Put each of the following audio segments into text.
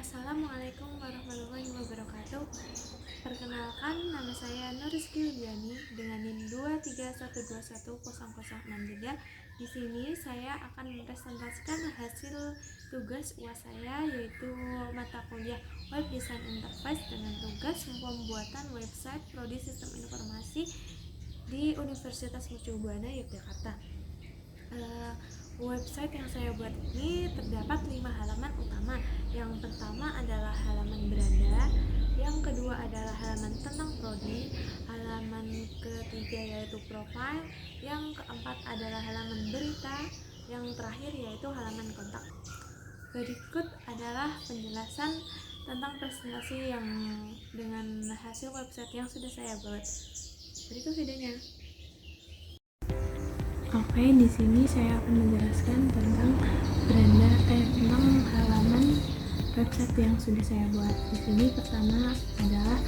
Assalamualaikum warahmatullahi wabarakatuh. Perkenalkan, nama saya Nuriski Widiani dengan NIM 231210063. Di sini saya akan mempresentasikan hasil tugas UAS saya, yaitu mata kuliah Web Design Interface dengan tugas pembuatan website Prodi Sistem Informasi di Universitas Mercubuana Yogyakarta. Website yang saya buat ini terdapat 5 halaman utama. Yang pertama adalah halaman beranda, yang kedua adalah halaman tentang prodi, halaman ketiga yaitu profile, yang keempat adalah halaman berita, yang terakhir yaitu halaman kontak. Berikut adalah penjelasan tentang presentasi yang dengan hasil website yang sudah saya buat. Berikut videonya. Oke, di sini saya akan menjelaskan tentang tentang halaman website yang sudah saya buat. Di sini pertama adalah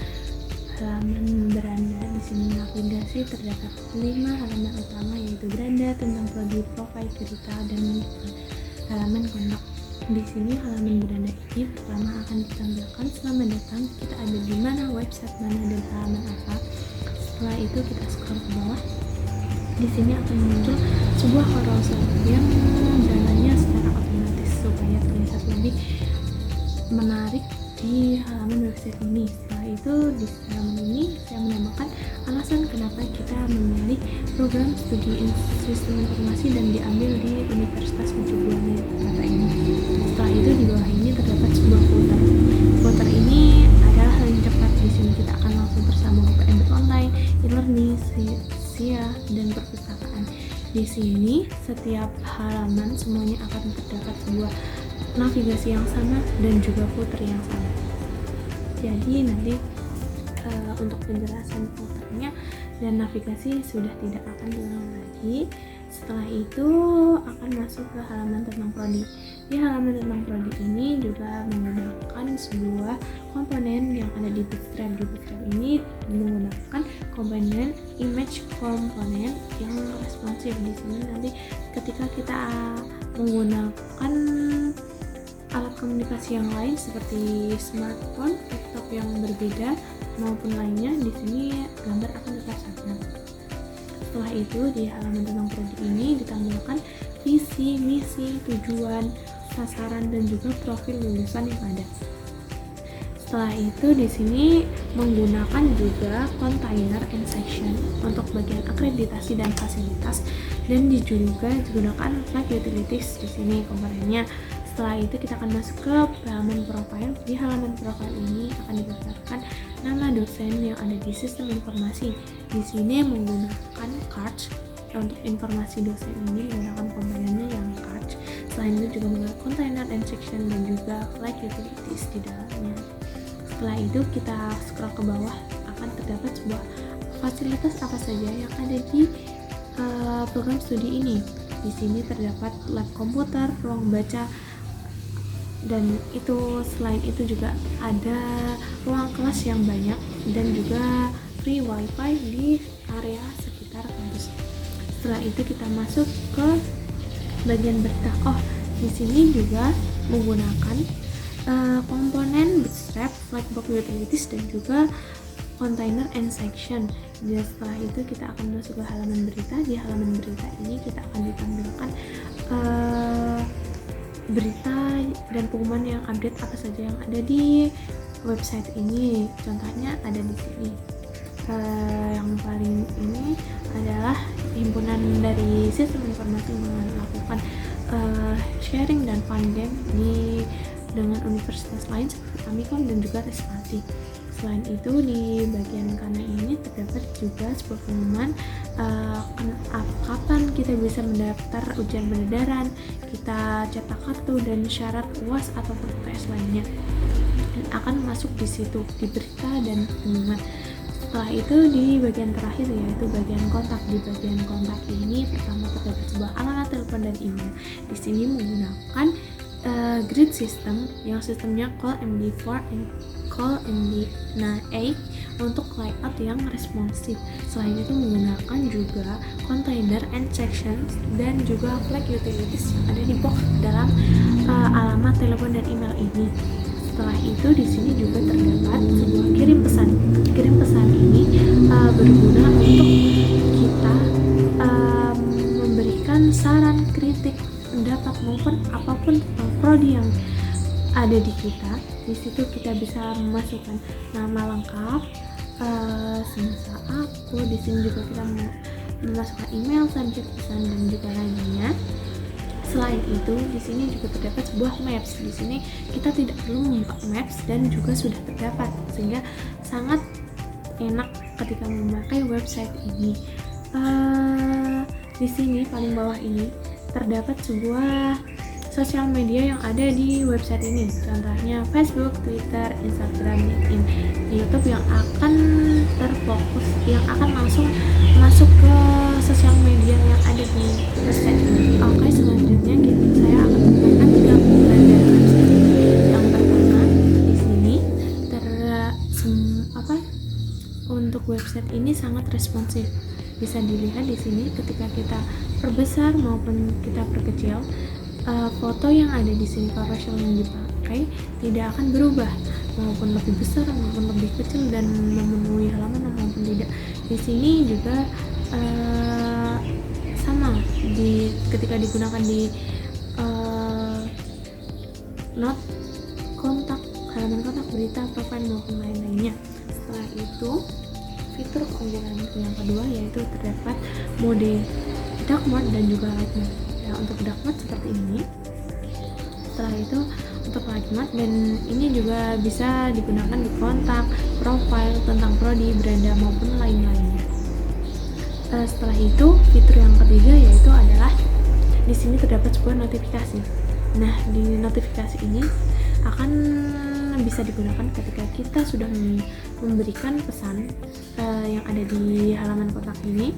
halaman beranda. Di sini navigasi terdapat 5 halaman utama, yaitu beranda, tentang prodi, profile, cerita, dan halaman kontak. Di sini halaman beranda ini pertama akan ditampilkan selamat datang, kita ada di mana, website mana, dan halaman apa. Setelah itu kita scroll ke bawah. Di sini akan muncul sebuah carousel yang jalannya secara otomatis supaya terlihat lebih menarik di halaman website ini. Setelah itu di halaman ini saya menambahkan alasan kenapa kita memilih program studi sistem informasi dan diambil di Universitas Mercubuana Yogyakarta ini. Setelah itu di bawah ini terdapat sebuah footer. Footer ini adalah link cepat. Di sini kita akan langsung tersambung ke PMB online, e-learning, dan perpustakaan. Di sini setiap halaman semuanya akan terdapat sebuah navigasi yang sama dan juga footer yang sama. Jadi nanti untuk penjelasan footernya dan navigasi sudah tidak akan diulang lagi. Setelah itu akan masuk ke halaman tentang prodi. Di halaman tentang prodi ini juga menggunakan sebuah komponen yang ada di Bootstrap. Di Bootstrap ini menggunakan komponen image komponen yang responsif. Di sini nanti ketika kita menggunakan alat komunikasi yang lain seperti smartphone, laptop yang berbeda maupun lainnya, di sini gambar akan tetap sama. Setelah itu di halaman tentang prodi ini ditampilkan visi, misi, tujuan, sasaran, dan juga profil lulusan yang ada. Setelah itu di sini menggunakan juga container and section untuk bagian akreditasi dan fasilitas, dan juga digunakan flag utilities di sini komponennya. Setelah itu kita akan masuk ke halaman profile. Di halaman profile ini akan didaftarkan nama dosen yang ada di sistem informasi. Di sini menggunakan cards untuk informasi dosen ini, menggunakan komponennya yang cards. Selain itu juga menggunakan container and section dan juga flag utilities di dalamnya. Setelah itu kita scroll ke bawah, akan terdapat sebuah fasilitas apa saja yang ada di program studi ini. Di sini terdapat lab komputer, ruang baca, dan itu selain itu juga ada ruang kelas yang banyak dan juga free wifi di area sekitar kampus. Setelah itu kita masuk ke bagian berita. Di sini juga menggunakan komponen Bootstrap, Flexbox Utilities, dan juga container and section. Dan setelah itu kita akan masuk ke halaman berita. Di halaman berita ini kita akan ditampilkan berita dan pengumuman yang update apa saja yang ada di website ini. Contohnya ada di sini. Yang paling ini adalah himpunan dari sistem informasi melakukan sharing dan funding dengan universitas lain seperti Amikon dan juga Respati. Selain itu di bagian kanan ini terdapat juga sebuah pengumuman kapan kita bisa mendaftar ujian pendaran, kita cetak kartu, dan syarat UAS atau UTS lainnya, dan akan masuk di situ di berita dan pengumuman. Setelah itu di bagian terakhir yaitu bagian kontak. Di bagian kontak ini pertama terdapat sebuah alamat telepon dan email. Di sini menggunakan grid system yang sistemnya call MD4 and call MD8 untuk layout yang responsif. Selain itu menggunakan juga container and sections dan juga flag utilities yang ada di box dalam alamat telepon dan email ini. Setelah itu di sini juga terdapat sebuah kirim pesan. Kirim pesan ini berguna untuk kita memberikan saran, kritik, pendapat maupun apapun tentang prodi yang ada di kita. Di situ kita bisa memasukkan nama lengkap, semisal aku. Di sini juga kita memasukkan email, subjek, pesan, dan juga lainnya. Selain itu, di sini juga terdapat sebuah maps. Di sini kita tidak perlu membuka maps dan juga sudah terdapat, sehingga sangat enak ketika memakai website ini. Di sini paling bawah ini terdapat sebuah sosial media yang ada di website ini. Contohnya Facebook, Twitter, Instagram, LinkedIn, YouTube yang akan terfokus, yang akan langsung masuk ke sosial media yang ada di website ini. Oke, selanjutnya saya akan memberikan 3 keunggulan dari website ini. Yang pertama, di sini untuk website ini sangat responsif. Bisa dilihat di sini ketika kita perbesar maupun kita perkecil, foto yang ada di sini, profesional yang dipakai tidak akan berubah, maupun lebih besar maupun lebih kecil, dan memenuhi halaman maupun tidak. Di sini juga sama ketika digunakan di not kontak, halaman kontak, berita, profile maupun lain-lainnya. Setelah itu, fitur keunggulan yang kedua yaitu terdapat mode dark mode dan juga light mode. Ya, untuk dark mode seperti ini. Setelah itu untuk light mode, dan ini juga bisa digunakan di kontak, profile, tentang prodi, beranda maupun lain-lainnya. Setelah itu, fitur yang ketiga yaitu adalah di sini terdapat sebuah notifikasi. Nah, di notifikasi ini akan bisa digunakan ketika kita sudah memberikan pesan yang ada di halaman kotak ini.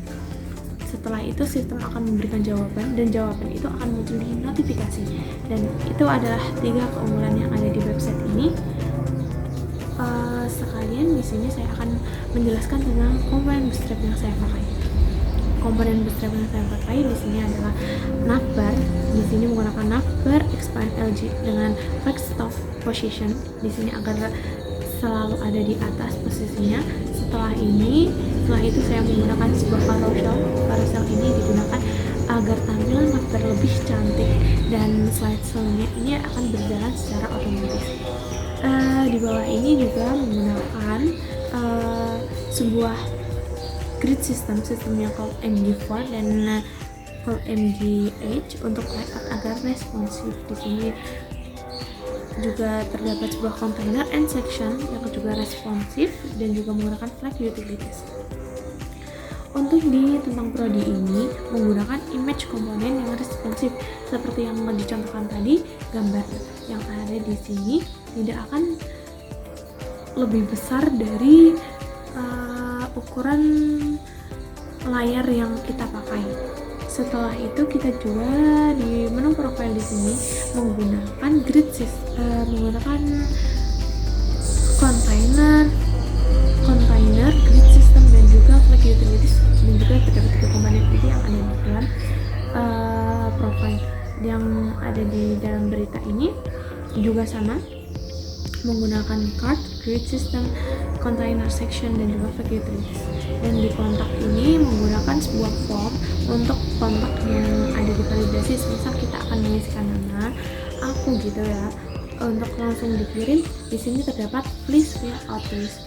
Setelah itu sistem akan memberikan jawaban, dan jawaban itu akan muncul di notifikasi. Dan itu adalah 3 keunggulan yang ada di website ini. Sekalian di sini saya akan menjelaskan tentang komponen bootstrap yang saya pakai. Komponen bootstrap yang saya pakai di sini adalah navbar. Di sini menggunakan navbar expand LG dengan flex top position di sini agar selalu ada di atas posisinya. Setelah itu saya menggunakan sebuah carousel. Carousel ini digunakan agar tampilan navbar lebih cantik, dan slideshow-nya ini akan berjalan secara otomatis. Di bawah ini juga menggunakan sebuah grid sistemnya called MG4 dan called MGH untuk layout agar responsif. Di sini juga terdapat sebuah container and section yang juga responsif dan juga menggunakan flag utilities. Untuk di tentang prodi ini menggunakan image komponen yang responsif seperti yang dicontohkan tadi. Gambar yang ada di sini tidak akan lebih besar dari ukuran layar yang kita pakai. Setelah itu kita juga di menu profile di sini menggunakan grid menggunakan container, grid system, dan juga flag utilities, dan juga terdapat 3 komponen ini yang ada di dalam profile yang ada di dalam berita ini juga sama, menggunakan card, grid system, container section, dan juga flag utilities. Dan di kontak ini menggunakan sebuah form untuk kontak yang ada di validasi. Misal kita akan mengisikan nama aku gitu ya, untuk langsung dikirim. Di sini terdapat please fill out this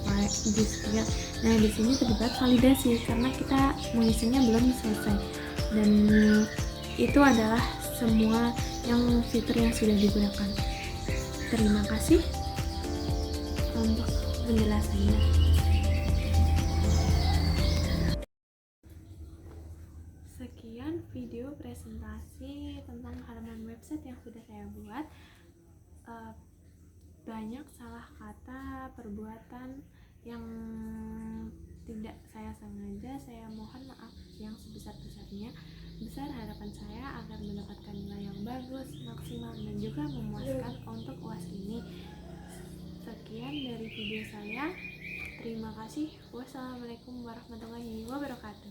field. Nah, di sini terdapat validasi karena kita mengisinya belum selesai. Dan itu adalah semua fitur yang sudah digunakan. Terima kasih untuk penjelasannya. Sekian video presentasi tentang halaman website yang sudah saya buat. Banyak salah kata, perbuatan yang tidak saya sengaja. Saya mohon maaf yang sebesar-besarnya. Besar harapan saya agar mendapatkan nilai yang bagus, maksimal, dan juga memuaskan untuk UAS ini. Sekian dari video saya. Terima kasih. Wassalamualaikum warahmatullahi wabarakatuh.